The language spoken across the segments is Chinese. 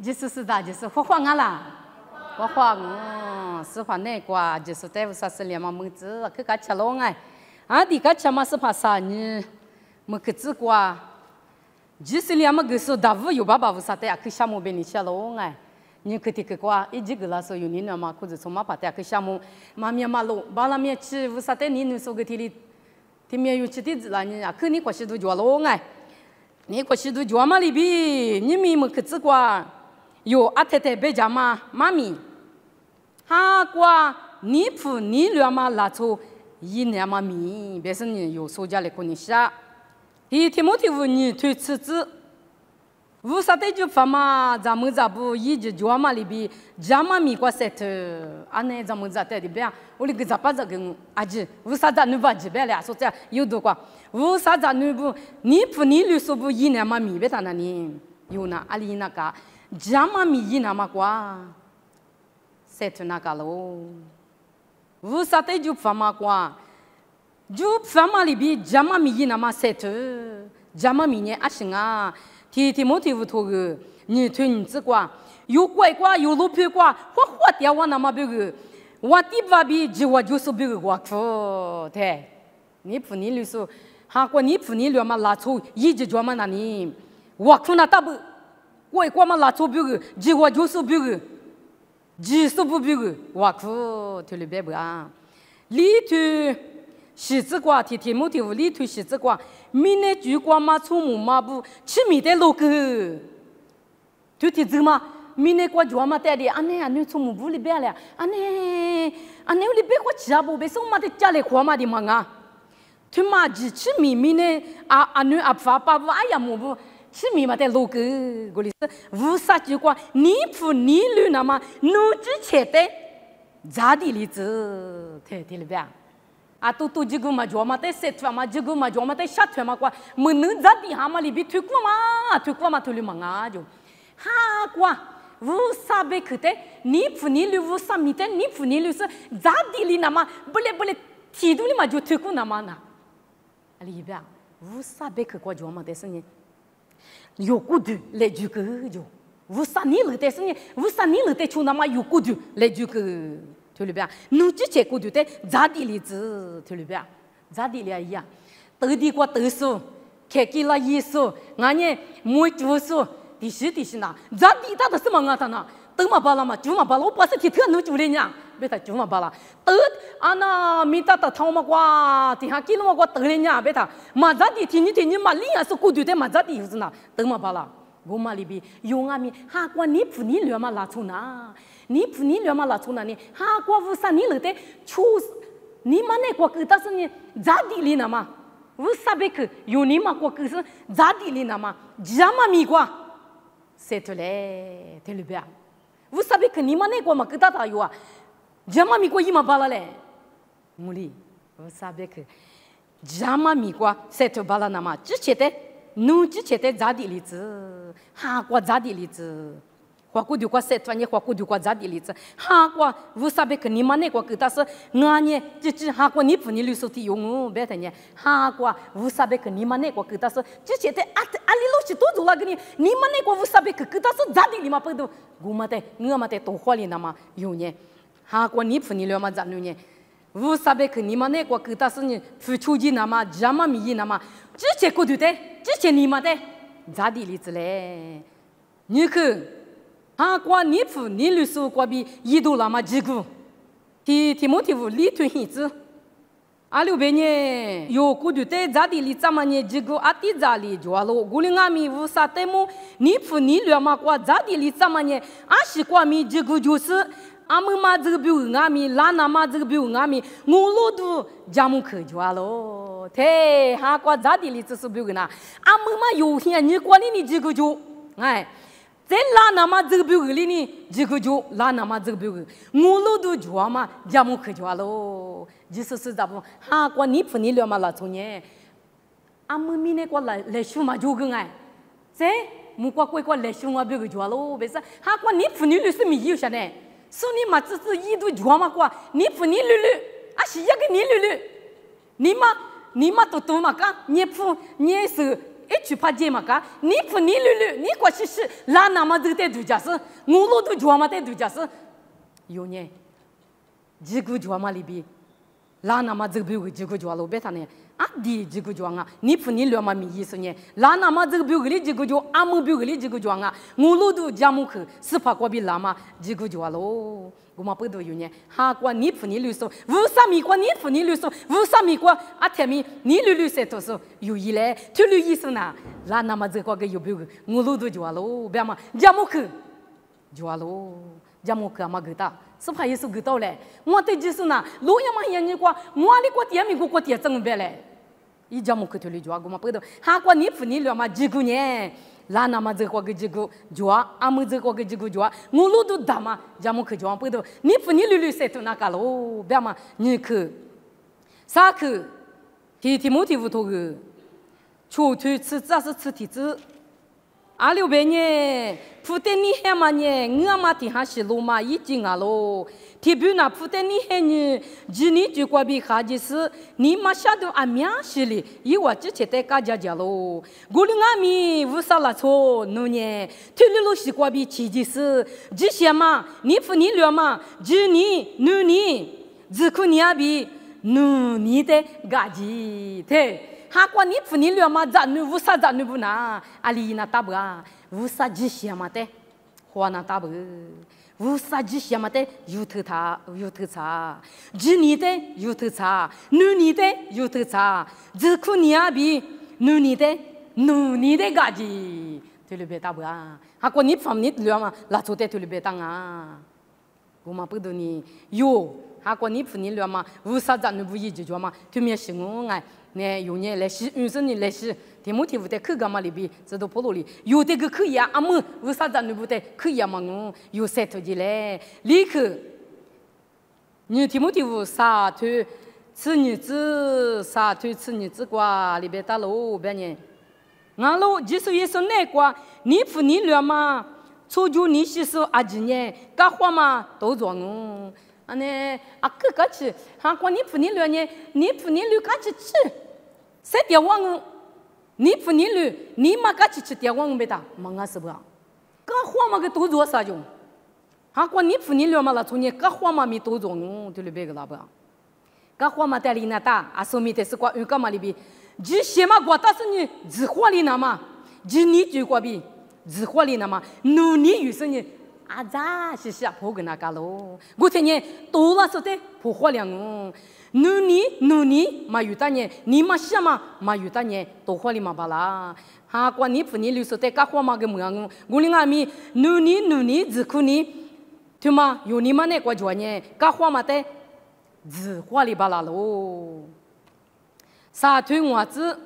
就是的，就是花花啦，花花是花那瓜，就是在啥子连嘛么子，去干吃喽哎，你干吃嘛是怕啥呢？么个子瓜，就是连嘛个时候大屋有爸爸屋啥的，去项目被你吃喽哎。你去个瓜，一几个啦说有你那嘛，或者从嘛把的去项目，妈咪嘛喽，把那面吃屋啥的，你那说个体里，体面有吃的子啦，你啊，去你过去都做喽哎。你过去都做嘛里边，你们么个子瓜，有阿太太别家嘛妈咪，哈瓜你父你俩嘛拉出一年嘛米，别是你有暑假来过你下，第天么天无你推辞子，无啥的就发嘛，咱们这不一直做嘛里边，家嘛米瓜塞头，安内咱们这在里边，我那个咋把这个阿姐，无啥咱女把这边来说这有多瓜。无啥子女不，你不你律师不一年嘛米别他那里有那阿里那个，家嘛米一年嘛瓜，塞出那个喽。无啥子就发嘛瓜，就发嘛里边家嘛米一年嘛塞出，家嘛米呢阿星啊，天么天不脱个，你推你这瓜，有怪瓜有路皮瓜，花掉我那么别个，我地巴比就我就是别个瓜苦对，你不你律师。哈过你父你俩嘛拉出一直做嘛那里，我看那大不，我过嘛拉出别个，几我就是别个，几十不别个，我看听里边不啊，里头西子瓜天天么天里头西子瓜，明年就瓜嘛出木嘛不，吃米的路个，就天子嘛，明年瓜做嘛带的，安内安内出木不里边了，安内里边瓜吃啊不，别说嘛的家里花嘛的忙啊。他妈几吃米米呢？女发爸爸哎呀么不吃米嘛在路个，我哩是无啥就讲你父你女那么奴之前的咋的例子？听里边都这个嘛做嘛在设团嘛，这个嘛做嘛在下团嘛瓜，么能咋的哈嘛里边推过嘛推里嘛啊就，哈瓜无啥别去的，你父你女无啥米的，你父你女是咋的哩那么不嘞，提度里嘛就推过那么那。里边无啥别去过做嘛，但是呢，有孤独来就个就，无啥你了，但是呢，无啥你了，但出那么有孤独来就个，听里边，侬之前孤独的咋的例子，听里边，咋的了呀？得地过得数，开给了一数，俺呢没做数，第十那，咋的他都是忙啊他那，等嘛罢了嘛，就嘛罢了，我不是提特侬做的呢。别他就嘛罢了，那米大汤嘛瓜，底下给了嘛瓜得了呢，别他马扎的天你嘛里也是孤独的马扎的是那，等嘛罢了，我嘛里边用阿米哈瓜你父你俩嘛拉出那，你父你俩嘛拉出那呢，哈瓜无啥你了的，出你嘛那瓜个但是呢，咋的哩那嘛，无啥别去，有你嘛瓜个是咋的哩那嘛，家嘛米瓜，塞出来，听里边，无啥别去，你嘛那瓜嘛个大大有啊。jama mi ko yima bala le muli o sabe que jama mi kwa set bala nama chichete nu chichete jadi li zi ha kwa jadi li zi kwa ku du kwa set fanye kwa ku du kwa jadi li zi ha kwa vous savez que ni mane kwa que tas nganye chichi ha kwa ni puni lu soti yongu betanye ha kwa vous savez que ni mane kwa que tas chichete ali lo chi to du la gni ni mane kwa vous savez que tas jadi li ma pe do gumate ngamate to khwali nama yonye哈过你父你俩嘛咋弄呢？无啥别去你们那个给他是呢，付出的那么，家嘛米那么，之前过对的，之前你们的咋的例子嘞？你去哈过你父你律师过比一度那么几个，提么提无里头孩子，阿六边呢有过对的咋的例子嘛呢？几个阿弟咋哩就了，古里阿米无啥的么？你父你俩嘛过咋的例子嘛呢？阿西过米几个就是。阿姆嘛这个比如阿米，拉那嘛这个比如阿米，我老多家母去就完了。对，哈过咋的例子是比如那，阿姆嘛有钱，你管你这个就，哎，在拉那嘛这个比如里呢，这个就拉那嘛这个比如，我老多就嘛家母去就完了。就是咋不？哈过你父你俩嘛拉从呢，阿姆咪那个来修嘛就个哎，在木瓜过来修嘛比如就完了，别说哈过你父你俩是没有啥呢？说你嘛只是一度做嘛瓜，你父你女啊是一个你女，你嘛都嘛干，你父你是一句怕接嘛个，你不你绿绿，你过去是拉那么这得度假是，我路都抓嘛得度假是，有呢，几个抓嘛里边，拉那么这个比几个抓路别他呢。啊，第几个庄啊？你不你两嘛米意思呢？拉那么这个表格里几个庄，阿姆表格里几个庄啊？我路都加木去，是怕过比拉嘛几个庄喽？我嘛不都有呢？哈过你不你绿说，无啥米过你不你绿说，无啥米过阿天米你绿绿些多说，有一嘞，就绿意思呢？拉那么这个有表格，我路都庄喽，别嘛加木去，庄喽。加木克嘛个ta，是怕也是个到嘞。我对就是呐，路也嘛眼睛过，我哩过点米过点正别嘞。一加木克头里抓个嘛不得，哈过你不你了嘛几个呢？拉那么这个几个抓，阿么这个几个抓，我路都大嘛，加木克抓不得。你不你绿绿色头那个喽，别嘛你去，啥去？提木提不头个，出去吃这是吃提子。阿六百年，普天你海嘛呢？我嘛听哈是路嘛已经啊喽。提比那普天你海呢，今年就过比哈就是，你嘛晓得阿面是哩，伊话之前在家家喽。我哩阿咪无啥啦错，侬呢？推理路是过比七就是，这些嘛，你不你了嘛？今年侬呢？只可你阿比侬你的家己对。哈过你不你了嘛？咱女无啥咱女不拿，阿里那大不啊？无啥几些嘛的，花那大不，无啥几些嘛的，有头差有头差，几年的有头差，女年的有头差，只可你阿比女年的家己，对了别大不啊？哈过你方你了嘛？拉出的对了别当啊？我嘛不懂你有，哈过你不你了嘛？无啥咱女不一直做嘛？对面是我哎。呢，有年来西，有时呢来西，天母天父在口干嘛里边，这都跑路里，有的个可以啊，阿么为啥咱不得可以啊嘛？我有三头的嘞，立刻，你天母天父啥头吃日子，啥头吃日子瓜里边打路别呢，俺路就是也是那瓜，你不你了嘛？初九你是说阿几年，干活嘛都做我。啊呢，啊个个去，哈过你不你了呢？你不你了个去吃，谁点忘？你不你了，你嘛个去吃点忘没得？忙啊是不？干活嘛个都做啥用？哈过你不你了嘛了？从你干活嘛没都做我，对了别个啦不？干活嘛带里那大，啊说明的是过干嘛里边？只些嘛过，但是你只活里那嘛，只你就过比，只活里那嘛，努力有时呢。啊，咋是下坡个那个喽？我听见多了说的破坏了哦。努力嘛有大年，你嘛想嘛有大年，多花里嘛巴啦。哈，关你不你留说的干活嘛个么样哦？我哩阿咪努力只可你，对嘛？有你嘛那个专业干活嘛的，只花里巴啦喽。啥推我子？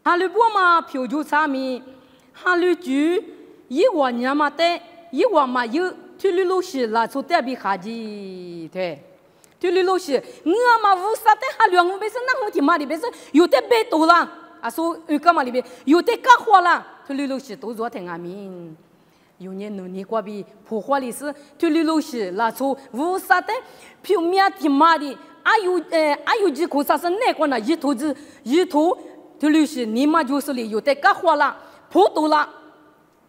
哈里波嘛票就啥咪？哈里住一万年嘛的。一万嘛有推理路是拉出代比哈子对，推理路是我嘛无啥的哈两我别是那我听嘛里边是有的被多啦，啊说干嘛里边有的干活啦，推理路是都做挺阿明，有年努力过比破坏的是推理路是拉出无啥的表面听嘛的，还有几口啥是那个呢？一头推理是你嘛就是里有的干活啦，破多啦。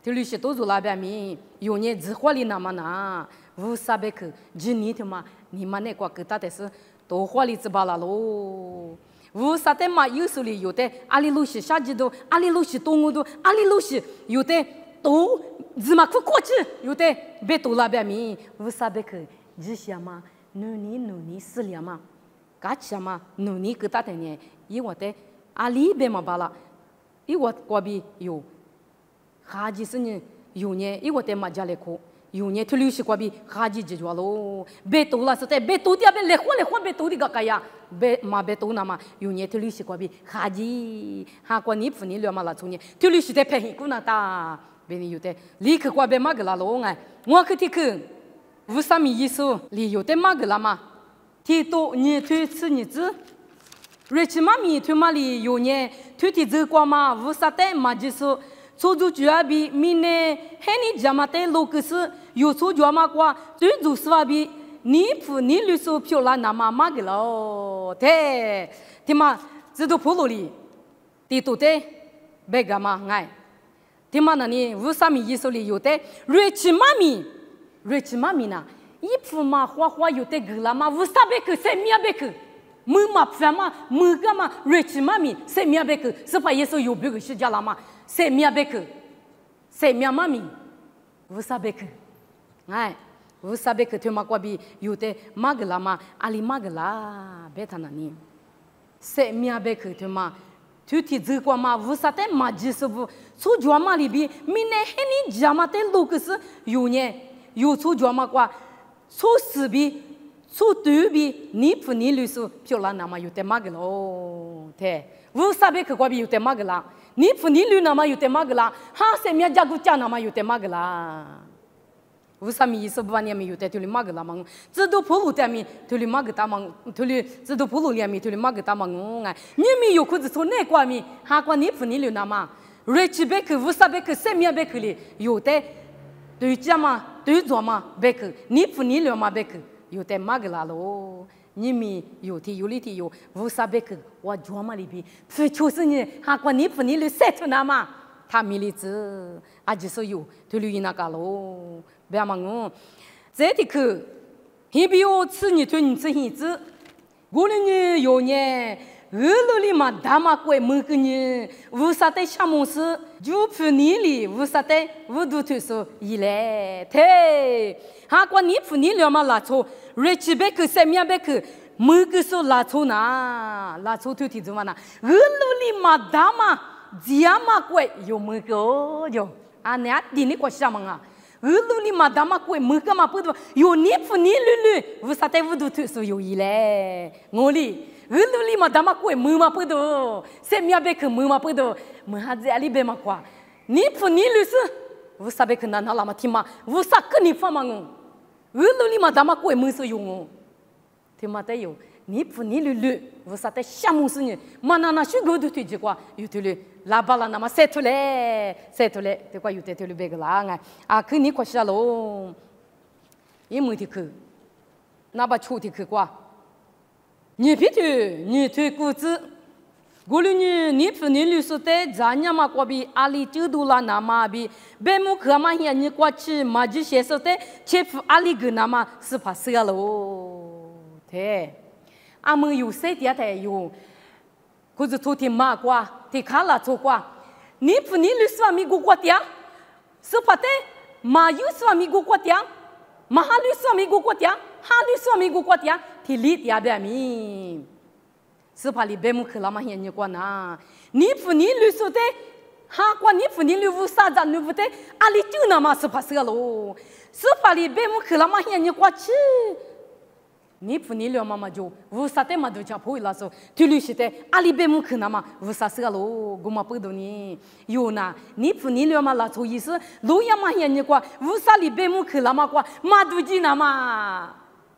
这里是都做那边面，有年只花里那么拿，无啥别去，今年他妈你们那个给他的是都花里只巴拉喽，无啥的嘛有时里有的阿里路是下季度，阿里路是东欧度，阿里路是有的都只嘛过去，有的别都那边面，无啥别去，这些嘛努力死了嘛，干起嘛努力给他的呢，因为的阿里边嘛巴拉，因为过比有。哈几十年有年，因为在马家来过，有年退休时过比哈几几多喽，别多了是在别多的别来换别多的个个呀，别嘛别多那嘛，有年退休时过比哈几，哈过你不你了嘛啦从年退休时在便宜过那大，别你有的立刻过别嘛个啦喽哎，我去听去，无啥米意思，你有的嘛个啦嘛，提多你退吃日子。瑞奇妈咪退嘛里有年退提这过嘛，无啥的嘛就是。初中就要比明年喊你家嘛的路可是有初中嘛过，最主是话比你不你律师漂亮那嘛个喽，对，对嘛，这都普罗里，地都的，别个嘛哎，他妈那里为啥米意思里有的瑞奇妈咪呢？一副嘛花有的个了嘛，为啥别个谁面别个？么嘛反嘛么个嘛瑞奇妈咪谁面别个？是怕耶稣有别个是家了嘛？谁面别个？谁面妈咪？为啥别个？哎。为啥别个他妈过比有的马个啦嘛，阿里马个啦，别他那里，谁面别个他妈，tu ti zhe kwa ma vu sa te ma ji su bu su jwa ma li bi mi ne he ni jama te lu ke su yu ne yu su jwa ma kwa su si bi su tu bi ni pu ni lu su pyo la na ma yu te ma ge lo te vu sa be ke kwa bi yu te ma ge la ni pu ni lu na ma yu te ma ge la ha se mia ja gu cha na ma yu te ma ge la为啥米意思不把你们有在头里马个啦嘛？这都铺路在面头里马个大嘛，头里这都铺路里面头里马个大嘛哎，你们有裤子从哪挂面？哈挂你不你留那嘛？瑞奇贝克、乌萨贝克、塞米亚贝克里有的对家嘛，对左嘛贝克，你不你留嘛贝克有的马个啦喽。你们有的有里的有乌萨贝克，我抓嘛里边，非就是你哈挂你不你留塞头那嘛？他米里子啊就是有头里那个喽。不要忙这的课，还比我吃你对你吃孩子，我的女有年，路里嘛大马贵每个人，无啥的项目是，就不你里无啥的，无都推说一来，对，哈过你不你了嘛拉错，瑞奇贝克、塞米亚贝克，每个说拉错呐，拉错推提怎么呐？路里嘛大马，加马贵有每个有，啊那第你过什么啊？路里嘛大马贵，每个嘛不多，有你不你绿，无啥的无都推说有一来，我里。路里嘛大马贵，没嘛不多，塞米亚贝克没嘛不多，没哈子阿里贝嘛quoi，你不你绿是，无啥贝克难好了嘛听嘛，无啥个你发嘛我，路里嘛大马贵没说有我，听嘛得有，你不你绿，无啥的项目是你，嘛那许个都推荐quoi，有对了。拉巴拉那么塞出来，这块有得头里别个啦哎，啊，可你快下喽，也没得去，那把出的去quoi，你别去，你推股子，过了你不你律师的，咱家嘛过比阿里制度啦那嘛比，别木可嘛现你过去嘛就写说的，切夫阿里个那嘛是怕死喽，对，阿们有谁的才有。可是昨天马瓜，天看了错瓜，你不你律师咪过过点，是怕的，马有师咪过过点，马哈律师咪过过点，哈律师咪过过点，天理点别咪，是怕你别木去了嘛现你过呐，你不你律师的，哈瓜你不你律师啥子律师的，阿里就那么是怕死喽，是怕你别木去了嘛现你过去。你不你了妈妈就无啥的嘛都讲不会了说，对律师的阿里贝木去那嘛无啥事喽，我嘛不懂你有呐，你不你了嘛拉错意思，路呀嘛现你过无啥里贝木去了嘛过嘛都记那嘛，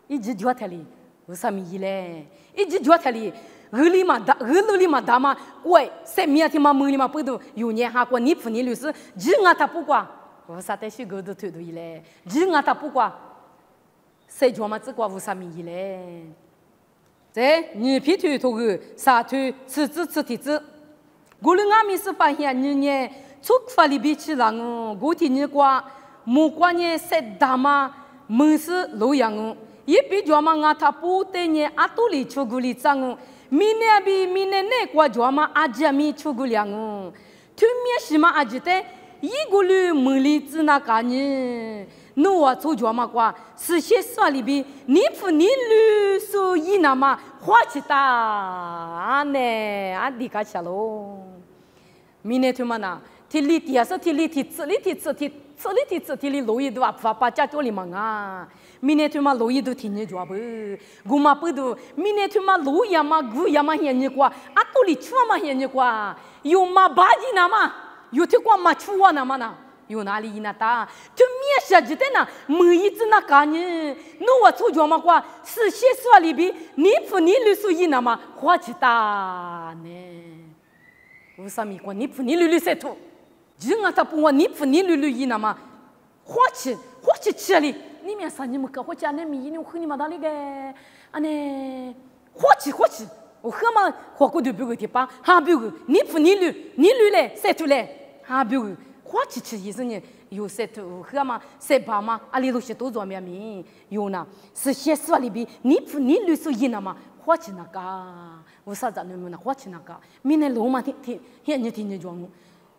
一直脚台里无啥米嘞，一直脚台里。路里嘛大嘛，喂，谁面天嘛门里嘛不懂，有年哈过你不你律师，只俺他不过，无啥的许个都推对嘞，只俺他不过。谁专门只管无啥米嘞？这你皮头头个啥头吃提子，我们阿米是发现你呢，出发里边去了哦，我听你讲，木瓜呢是大嘛，门是路样哦，一比专门阿他不得呢，阿多里出古里脏哦，明年那瓜专门阿家米出古样哦，对面是嘛阿姐的，一个里门里子那个呢。侬我做脚嘛瓜，是些说里边，你不你律所以那么花起大啊呢，啊你看下喽，明年他们呐，提里提啊是提里提吃里提吃提里路易都啊发家做里嘛啊，明年他们路易都听你脚不，我嘛不都，明年他们路呀嘛古呀嘛现你瓜，啊都里出嘛现你瓜，有嘛巴吉那嘛，有提瓜嘛出啊那嘛呐。有哪里那大？就面下去的呢，每一次那干呢，那我出脚嘛话，是些说里边，你不你律师一那么花起大呢？为啥咪讲你不你律师头？就俺他不我你不你律一那么花起吃里，你们啥你们搞花家那米你和你们那里个，啊呢花起，我喝嘛火锅都不会的吧？哈不会，你不你绿嘞，晒出来，哈不会，花吃意思呢？有晒土喝嘛晒吧嘛，阿里路些都做咩咪？有呢，是些说里边你不你绿所以呢嘛，花吃那个，我啥子你们那花吃那个，明年路嘛听你讲。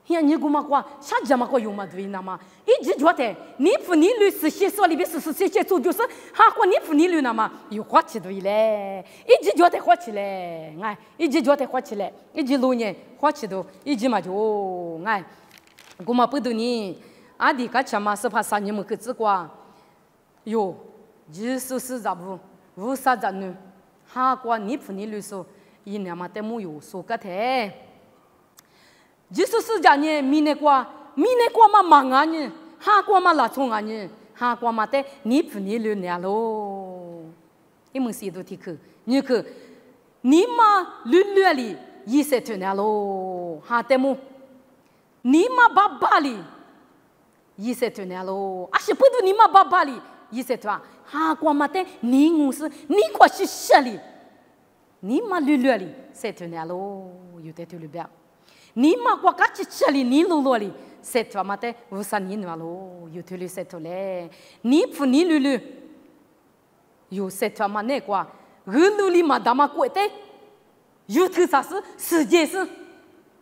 现你姑妈话，啥子嘛个用嘛对那嘛？一直觉得你不你律师写说里边是写做就是，哈过你不你律那嘛有花起对嘞，一直觉得花起嘞，哎，一直觉得花起嘞，一直6年花起都，一直嘛就哎，姑妈不懂你，阿弟个钱嘛是怕啥你们个子瓜，哟，24五啥子呢？哈过你不你律说，一年嘛得没有说个忒。就是讲呢，明年过嘛忙啊呢，哈过嘛拉葱啊呢，哈过嘛的你不你留年喽，你们谁都听去，你去，你嘛留里20年喽，哈得么？你嘛爸里20年喽，啊是不都你嘛爸里20年，哈过嘛的你公司你过去设里，你嘛留里7年喽，有得对了不？你嘛过卡起吃里你路里，7年嘛的无啥你那喽，有对了7年，你不你路有7年嘛那过，路里嘛大嘛过的，有头啥事世界是，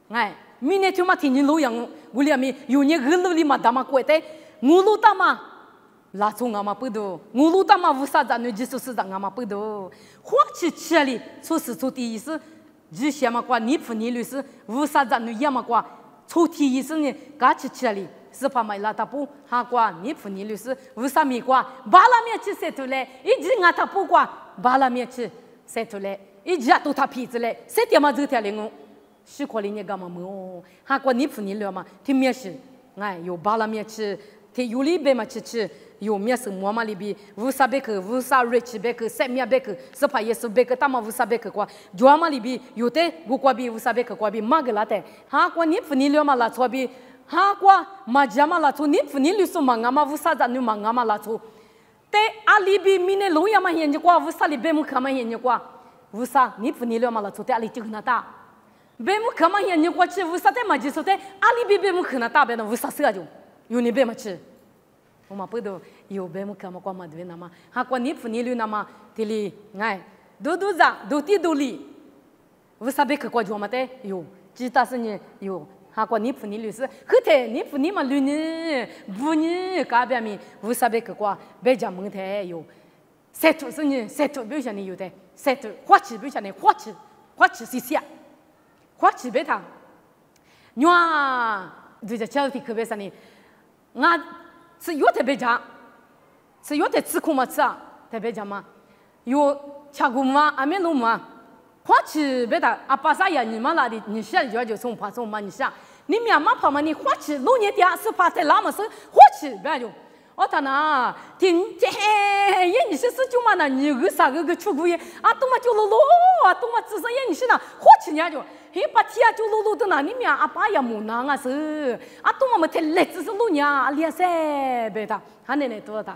哎，明年就嘛听你路样，我俩咪有你路里嘛大嘛过的，我路大嘛。拉从俺们不多，我路大嘛无啥子，你就是让俺们不多。花起吃里，出事出第一次，以前嘛过你不你律师，无啥子你也嘛过，出第一次呢，嘎起吃里，是怕买拉他不，哈过你不你律师，无啥米过，巴拉面吃塞出来，一直俺他不过，巴拉面吃塞出来，一直都他皮子来，塞点嘛走条领我，许可里你干嘛么？哈过你不你律嘛，听面是，哎，有巴拉面吃，听有里边嘛吃。有面是馍嘛里边，无啥贝克，无啥瑞奇贝克，塞面贝克，是怕也是贝克，他们无啥贝克过，脚嘛里边有的我过边无啥贝克过边马个拉的，哈过你不你了嘛拉错边，哈过马家嘛拉错，你不你律师嘛俺嘛无啥子你嘛俺嘛拉错，但阿里边明年路呀嘛现你过，无啥里边木看嘛现你过，无啥你不你了嘛拉错，但阿里就那大，边木看嘛现你过去无啥的嘛就说的，阿里边边木看那大边的无啥事就，有你边嘛去。我们不都有别么看嘛，光嘛对那嘛，哈光你不你留那嘛，这里哎，都在都地都里，为啥别去过就嘛的有，其他是呢有，哈光你不你留是，后头你不你嘛留呢，不呢改变咪，为啥别去过，别讲问题有，晒土是呢，晒土不像你有的，晒土花起不像你花起是啥，花起别他，你话对着交替可别啥呢，俺。是有特别讲，是有的吃苦嘛吃啊，特别讲嘛，有吃苦嘛，阿没路嘛，花起别的阿巴萨呀，你们那里你下就从爬从嘛你下，你面嘛跑嘛你花起路年点是爬在那么是花起别就，我他那听这也你是就嘛那你个啥个出苦也啊，东嘛就路啊，东嘛只是也你是那花起人家就。嘿，把天就路的那里面阿爸也木囊啊是，啊，东我们太累，只是路呀，脸色别的，还奶奶多的，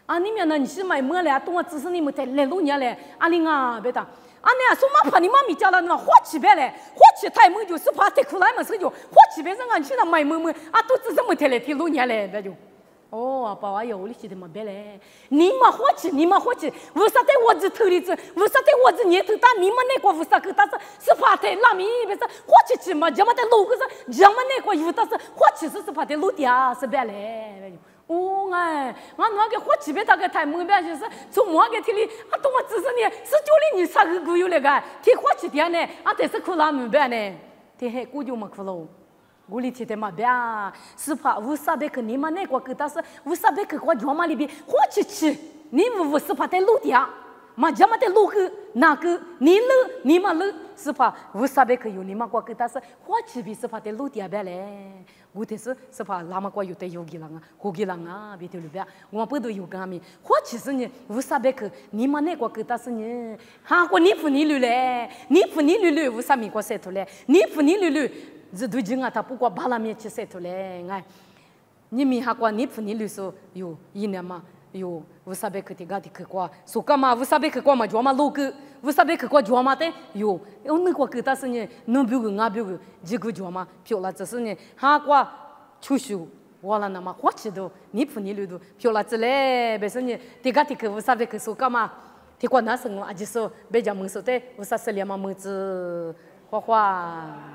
啊，里面呢你是买么嘞？东我只是你们太累路呀嘞，啊，你啊别的，啊，你说嘛怕你妈咪家了那花起别嘞，花起太猛就是怕太苦来嘛是就，花起别人俺去那买么，啊，都只是么太累天路呀嘞，别就。哦，阿爸阿爷屋里写的嘛别嘞，你嘛花起，为啥在我这头里子，为啥在我这年头大，你们那个为啥个？但是是怕在拉米别是花起嘛，这么在路个是，这么那个有但是花起是怕在路底下是别嘞。哦哎，俺那个花起别大概太猛别就是从我个天里，啊，懂我只是呢，是叫你啥个狗有那个，天花起点呢，啊，但是苦拉米别呢，天还狗就没苦喽。我里天的嘛别，是怕无啥别个你们那个个，但是无啥别个我家嘛里边花起吃，你们是怕在路底下，嘛家嘛在路个那个你了你们了，是怕无啥别个有你们个个，但是花起比是怕在路底下别嘞，我的是怕拉嘛个有的有给人啊，好给人啊，别的了别，我不都有干咪，花起是呢无啥别个你们那个个，但是呢，哈个你不你了嘞，你不你了无啥咪个塞头嘞，你不你了。这对劲啊！他不过巴拉面吃塞出来，哎，你米哈过你不你律说有一年嘛，哟，乌萨贝克的个的克瓜，苏干嘛乌萨贝克瓜嘛，就嘛路个，乌萨贝克瓜就嘛的，哟，我那个给他是呢，能表个俺表个，这个就嘛，漂亮这是呢，哈瓜出手，完了那么花起都，你不你留都，漂亮这嘞，别说呢，这个的克乌萨贝克苏干嘛，这瓜那是我，就是别讲蒙说的，乌萨是连嘛蒙子花花。